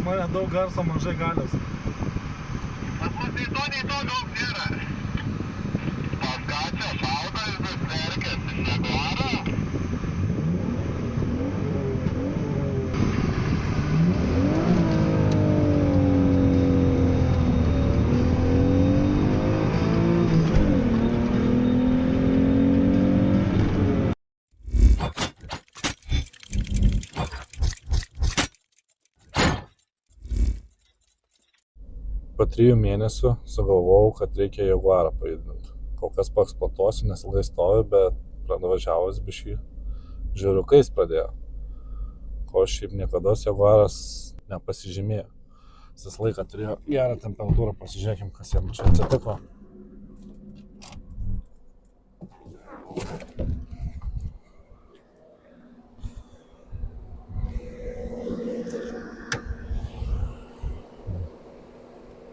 mane daug garso, mažai galios. Pas mus nei to daug nėra. Pas ką čia šaudas, bet verkės iš Jaguaro? Po 3 mėnesių sugalvojau, kad reikia Jaguarą pajudinti. Kol kas paeksploatuosiu, nes ilgai stovi, bet pradavažiavus biškį žiūriukais pradėjo. Ko šiaip niekada Jaguaras nepasižymėjo. Visas laiką turėjo gerą temperatūrą, pasižiūrėkim, kas jam čia atsitiko.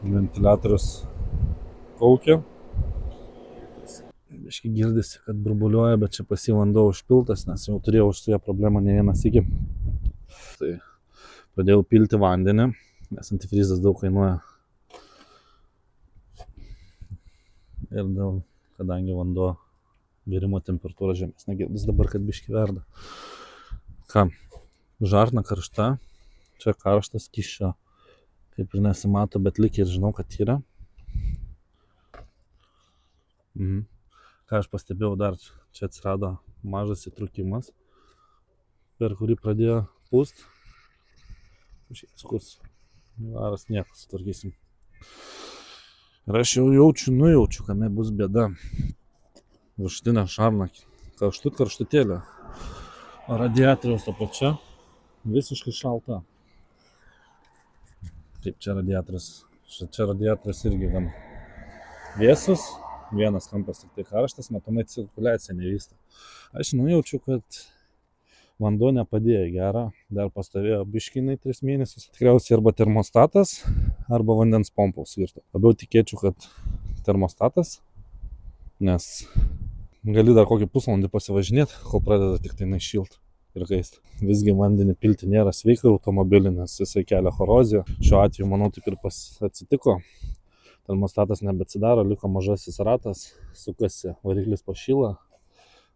Ventiliatorius kaukia. Biškį girdisi, kad burbuliuoja, bet čia pas jį vanduo užpiltas, nes jau turėjau už su ją problemą ne vieną sykį. Tai pradėjau pilti vandenį, nes antifrizas daug kainuoja. Ir kadangi vanduo virimo temperatūra žemesnė, girdis dabar, kad biškį verda. Ką, žarna karšta, čia karštas skysčio. Kaip ir nesimato, bet lygiai ir žinau, kad yra. Ką aš pastebėjau dar, čia atsirado mažas įtrukimas, per kurį pradėjo pūst. Cukus, varas nieko, sutvarkysim. Ir aš jau nujaučiu, kame bus bėda. Viršutinė šarna, karštutėlė. O radiatoriaus apačia visiškai šalta. Taip, čia radiatorius irgi gan vėsus, vienas kampas tik tai karštas, matomai cirkuliacija nevyksta. Aš nujaučiu, kad vanduo nepadėjo gerą, dar pastovėjo biškinai 3 mėnesius. Tikriausiai arba termostatas, arba vandens pompos virto. Labiau tikėčiau, kad termostatas, nes gali dar kokį pusvalandį pasivažinėti, kol pradeda tik tai nešilt ir kaist. Visgi vandenį pilti nėra sveika automobilį, nes jisai kelia koroziją. Šiuo atveju, manau, taip ir atsitiko. Termostatas nebeatsidaro, liko mažasis ratas, sukasi, variklis pašyla,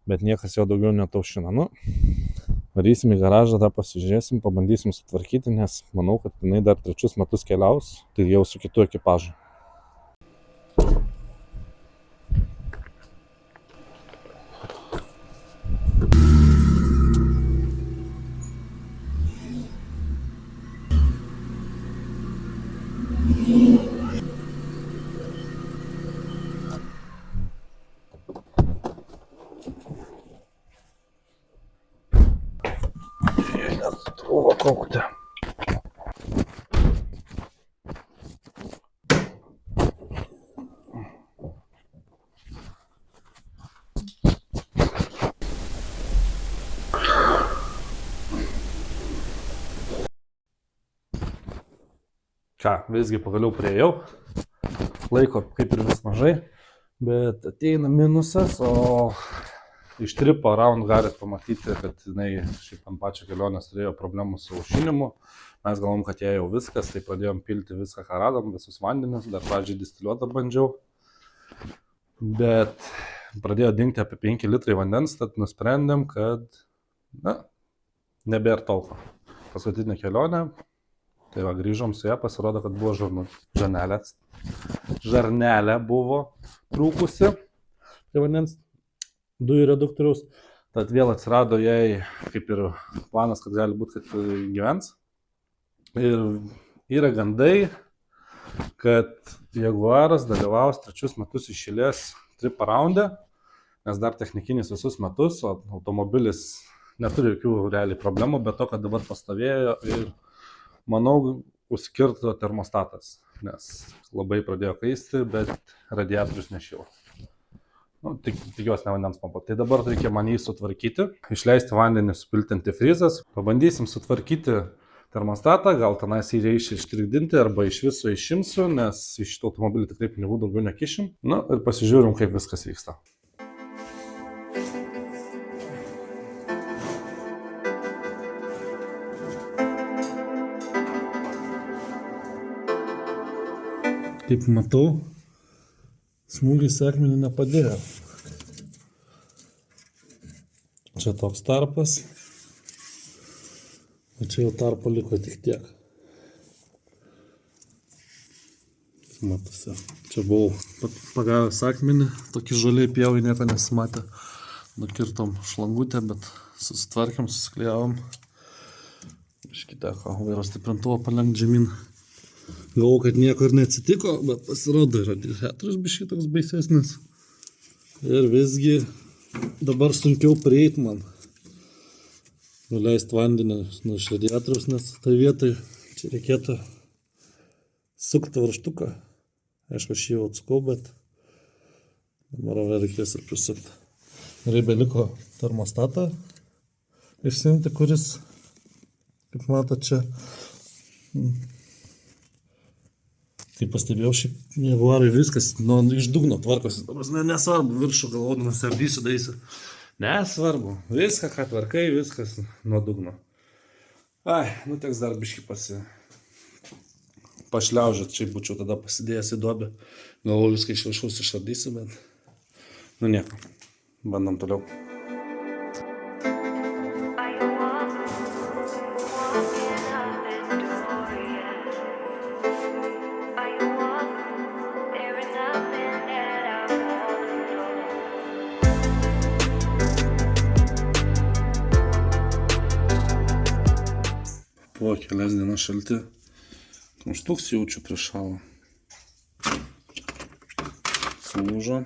bet niekas jo daugiau netaušina. Varysim į garažą, dar pasižiūrėsim, pabandysim sutvarkyti, nes manau, kad jinai dar 3 metus keliaus, tai jau su kitu ekipažu. Kaukti. Ką, visgi pagaliau priėjau. Laiko kaip ir vis mažai, bet ateina minusas, o iš tripo round galit pamatyti, kad jinai šiaip ant pačio kelionės turėjo problemų su aušinimu. Mes galvom, kad jie jau viskas, tai pradėjom pilti viską, ką radom, visus vandenius, dar pradžiai distiliuotą bandžiau. Bet pradėjo dingti apie 5 litrai vandens, tad nusprendėm, kad nebėra tolko. Paskutinė kelionė, tai va, grįžom su ją, pasirodo, kad buvo žarnelė buvo trūkusi prie vandens dujų reduktoriaus, tad vėl atsirado jai kaip ir planas, kad gali būti, kad gyvens. Ir yra gandai, kad Jaguaras dalyvaus 3 metus iš eilės trip raunde, nes dar technikinis visus metus, o automobilis neturi jokių realiai problemų, bet to, kad dabar pastovėjo ir, manau, užskirto termostatas, nes labai pradėjo kaisti, bet radiatorius nešilo. Tikiuosi ne vandens pompa. Tai dabar reikia man jį sutvarkyti, išleisti vandenį, supilti antifrizas. Pabandysim sutvarkyti termostatą, gal tenais jį reikia ištrikdinti arba iš viso išimsiu, nes iš šito automobilį tikrai pinigų daugiau nekišim. Ir pasižiūrim, kaip viskas vyksta. Kaip matau, smūgis į akmenį nepadėjo. Čia toks tarpas. O čia jau tarpo liko tik tiek. Matosi. Čia buvau pagavęs akmenį, tokį žaliai pievai nieko nesimatė. Nukirtom šlangutę, bet susitvarkėm, susiklijavom. Iškiteko vairo stiprintuvą palenkt žemyn. Galvojau, kad nieko ir neatsitiko, bet pasirodo radiatorius biškai toks baisesnis. Ir visgi dabar sunkiau prieit man. Nuleist vandenį iš radiatoriaus, nes tai vietai čia reikėtų sukti varžtuką. Aišku, aš jau atsukau, bet dabar vėl reikės ir prisukti. Gerai, beliko termostatą išsiimti, kuris, kaip matot, čia. Tai pastebėjau, šiaip Jaguarai viskas iš dugno tvarkosi. Nesvarbu, viršų galvodų nusardysiu, daisiu. Nesvarbu, viską, ką tvarkai, viskas nuo dugno. Ai, nu teks dar biškį pašliaužėt, čia būčiau tada pasidėjęs į duobę. Galvoju, viską iš viršaus išardysiu, bet nu nieko, bandom toliau. Po kelias dienas šalti, toks jaučiu prišalo. Sulūžo.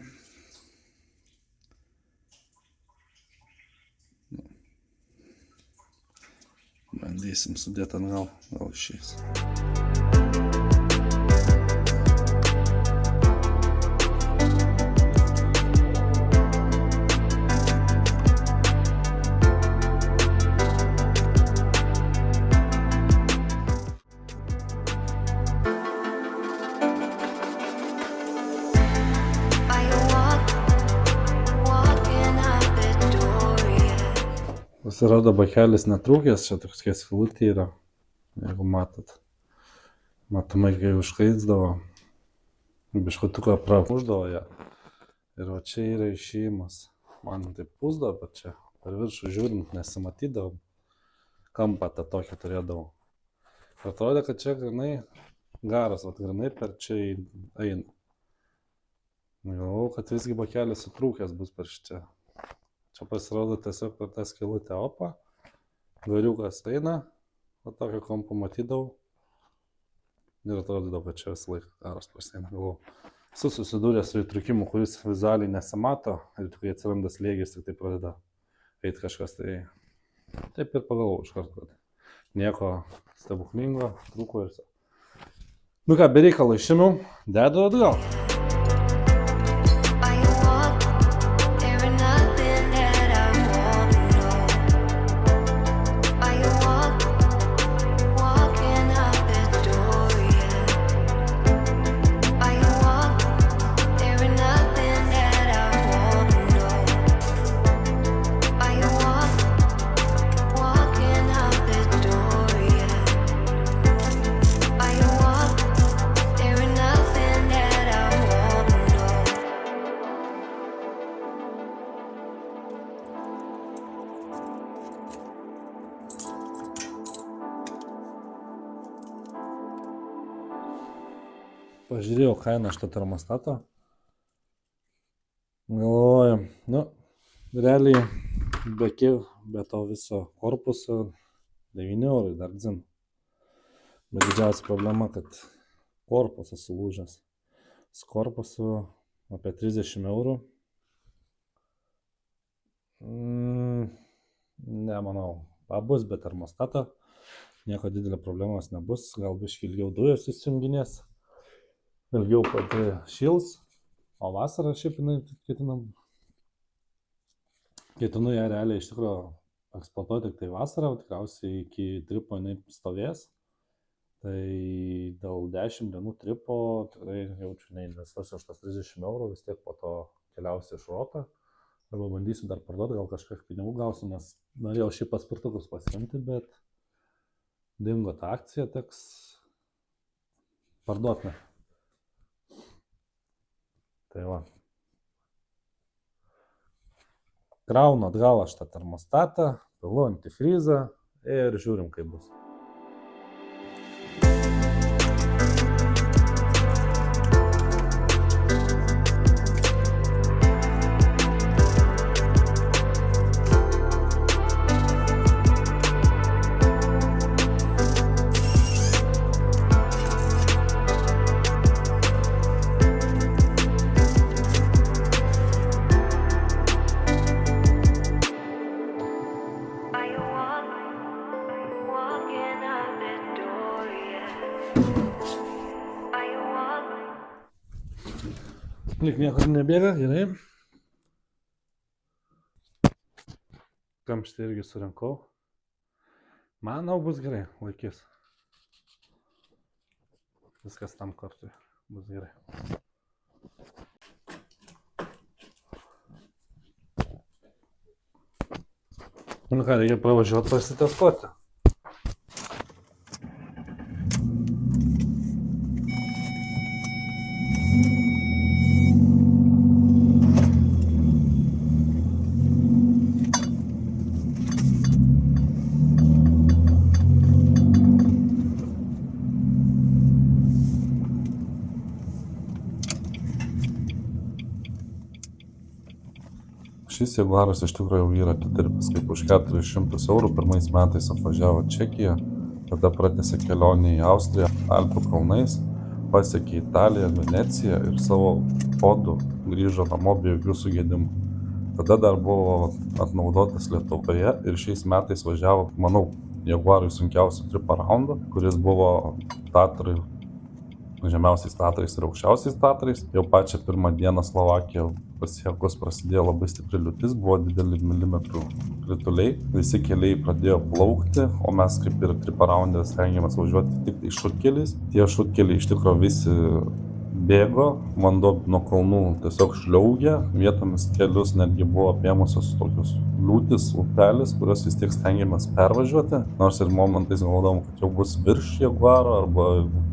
Bandysim sudėti atgal, gal išeis. Pasirodo, bakelis netrūkęs, čia toks skylutė yra, jeigu matot. Matomai, kai užkaisdavo, biškutuką pramuždavo ją. Ir va čia yra išėjimas. Man taip pūsdavo, bet čia per viršų žiūrint nesimatydavom. Kampą tą tokį turėdavau. Ir atrodė, kad čia grinai garas, va grinai per čia eina. Galvojau, kad visgi bakelis sutrūkęs bus per čia. Čia pasirodo tiesiog per tą skylutę opa, gariukas eina, o tokio kampo matydavau ir atrodydavo, kad čia visą laiką karas pasieina. Esu susidūręs su įtrūkimu, kuris vizualiai nesimato ir kai atsiranda slėgis, tik tai pradeda eiti kažkas, tai taip ir pagalvojau iš karto, kad nieko stebuklingo, trūko ir nu ką, be reikalo išėmiau, dedu atgal. Pažiūrėjau kainą šito termostato. Galvoju, nu, realiai be to viso korpuso 9 eurai dar dzin. Bet didžiausia problema, kad korpusas sulūžęs. Su korpusu apie 30 eurų. Nemanau, pabus be termostato. Nieko didelio problemos nebus. Gal biškį ilgiau dujos įsijunginės. Ilgiau pati šils, o vasarą šiaip ketinu ją realiai iš tikrųjų eksploatuoti tik tai vasarą, tikriausiai iki tripo jinai stovės. Tai dėl 10 dienų tripo tikrai jaučiu neinvestuosiu už tas 30 eurų, vis tiek po to keliausiu iš Rotą. Arba bandysiu dar parduoti, gal kažkiek pinigų gausiu, nes norėjau šiaip paspirtukus pasiimti, bet dingo ta akcija, teks parduoti. Tai va. Kraunu atgal aš tą termostatą, pilu antifrizą ir žiūrim, kaip bus. Lyg niekur nebėga, gerai. Kamštį irgi surinkau. Manau, bus gerai, laikys. Viskas tam kartui bus gerai. Nu ką, reikia pravažiuoti pasitestuoti. Šis Jaguaras iš tikrųjų jau yra atidirbęs, kaip už 400 eurų pirmais metais atvažiavo Čekiją, tada pratęsė kelionę į Austriją, Alpių kalnais, pasiekė Italiją, Veneciją ir savo podų grįžo namo be jokių sugedimų. Tada dar buvo atnaudotas Lietuvoje ir šiais metais važiavo, manau, Jaguarui sunkiausių tripą raundą, kuris buvo Tatrai, žemiausiais Tatrais ir aukščiausiais Tatrais. Jau pačią pirmą dieną Slovakiją pasiekus prasidėjo labai stipri liūtis, buvo dideli milimetrų krituliai, visi keliai pradėjo plaukti, o mes kaip ir tripą raundą stengiamės važiuoti tik tai šutkeliais. Tie šutkeliai iš tikrųjų visi bėgo, vanduo nuo kalnų tiesiog šliaugė, vietomis kelius netgi buvo apėmusios tokius liūtis, upelis, kuriuos vis tiek stengiamės pervažiuoti, nors ir momentais galvodavom, kad jau bus virš Jaguaro arba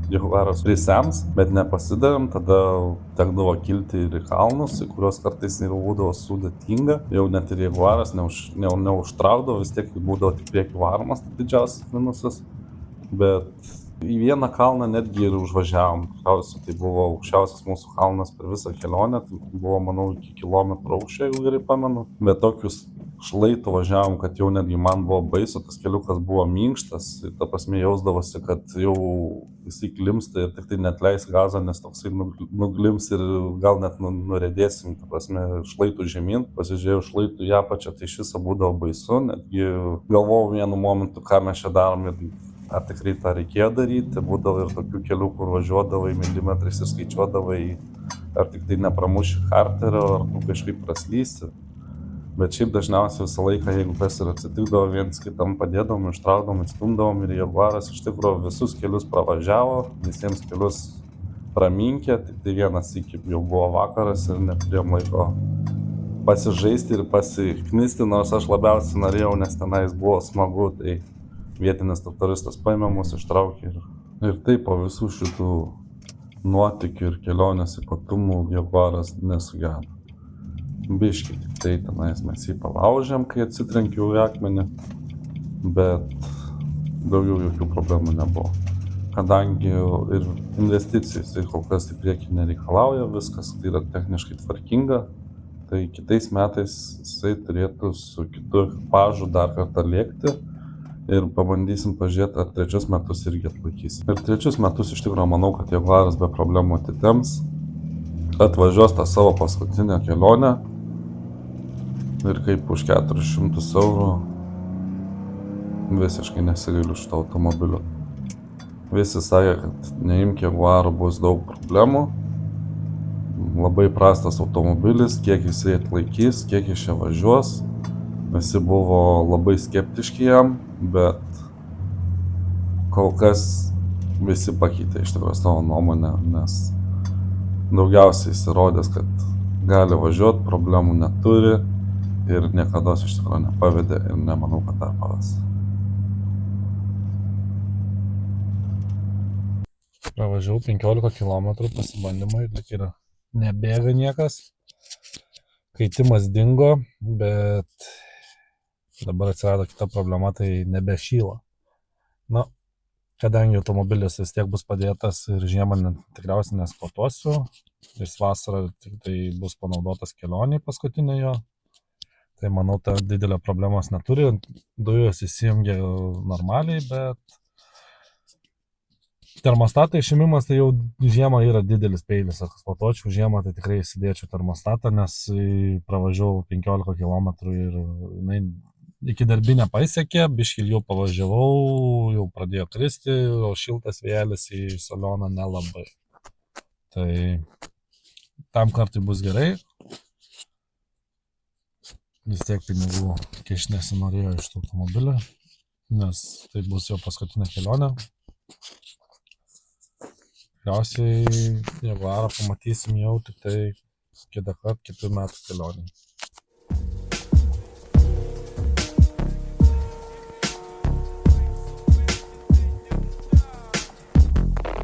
Jaguaras prisems, bet nepasidavėm, tada tekdavo kilti ir į kalnus, į kuriuos kartais jau būdavo sudėtinga, jau net ir Jaguaras neužtraukdavo, vis tiek būdavo tik priekį varomas, tai didžiausias minusas, bet į vieną kalną netgi ir užvažiavom. Tai buvo aukščiausias mūsų kalnas per visą kelionę, tai buvo, manau, iki kilometro aukščio, jeigu gerai pamenu. Bet tokius šlaitų važiavom, kad jau netgi man buvo baisu, tas keliukas buvo minkštas, ta prasme jausdavosi, kad jau visi klimsta ir tik tai neatleis gazą, nes toksai nuglims ir gal net nuredėsim, ta prasme, šlaitų žemyn. Pasižiūrėjau šlaitų į apačią, tai iš viso būdavo baisu, netgi galvojau vienu momentu, ką mes čia darom ir ar tikrai tą reikėjo daryti, būdavo ir tokių kelių, kur važiuodavai milimetrais ir skaičiuodavai, ar tik tai nepramuši charterio, ar kažkaip praslysi. Bet šiaip dažniausiai visą laiką, jeigu kas ir atsitikdavo, viens kitam padėdavom, ištraukdavom, įstumdavom ir Jaguaras iš tikrųjų visus kelius pravažiavo, visiems kelius praminkė, tik tai vienas iki jau buvo vakaras ir neturėjom laiko pasižaisti ir pasiknisti, nors aš labiausiai norėjau, nes tenais buvo smagu, tai vietinis traktoristas paėmė mus, ištraukė ir taip po visų šitų nuotykių ir kelionės ypatumų Jaguaras nesugedo. Biškį tik tai tenais mes jį palaužėm, kai atsitrenkiau į akmenį, bet daugiau jokių problemų nebuvo. Kadangi ir investicijos tai kol kas į priekį nereikalauja, viskas tai yra techniškai tvarkinga, tai kitais metais jisai turėtų su kitu ekipažu dar kartą lėkti ir pabandysim pažiūrėti, ar trečius metus irgi atlaikys. Ir trečius metus iš tikrųjų manau, kad Jaguaras be problemų atitemps, atvažiuos tą savo paskutinę kelionę ir kaip už 400 eurų visiškai nesigailiu šito automobilio. Visi sakė, kad neimk Jaguaro, bus daug problemų, labai prastas automobilis, kiek jisai atlaikys, kiek jis čia važiuos. Visi buvo labai skeptiški jam, bet kol kas visi pakeitė iš tikrųjų savo nuomonę, nes daugiausiai įsirodęs, kad gali važiuoti, problemų neturi ir niekados iš tikrųjų nepavedė ir nemanau, kad dar paves. Pravažiavau 15 km pasibandymą ir tik yra nebėga niekas. Kaitimas dingo, bet dabar atsirado kita problema, tai nebešyla. Na, kadangi automobilis vis tiek bus padėtas ir žiemą tikriausiai nesportuosiu, ir vasarą tik tai bus panaudotas kelioniai paskutinė jo, tai manau, ta didelė problemos neturi. Dujos įsijungia normaliai, bet termostato išėmimas tai jau žiemą yra didelis peilis. Eksploatuočiau žiemą, tai tikrai įsidėčiau termostatą, nes pravažiavau 15 km ir jinai iki darbinę pasiekė, biškį jau pavažiavau, jau pradėjo kristi, o šiltas vėjelis į salioną nelabai. Tai tam kartui bus gerai. Vis tiek pinigų kišti nesinorėjo iš to automobilio, nes tai bus jo paskutinė kelionė. Tikriausiai Jaguarą pamatysim jau tik tai kitą kartą, kitų metų kelionį.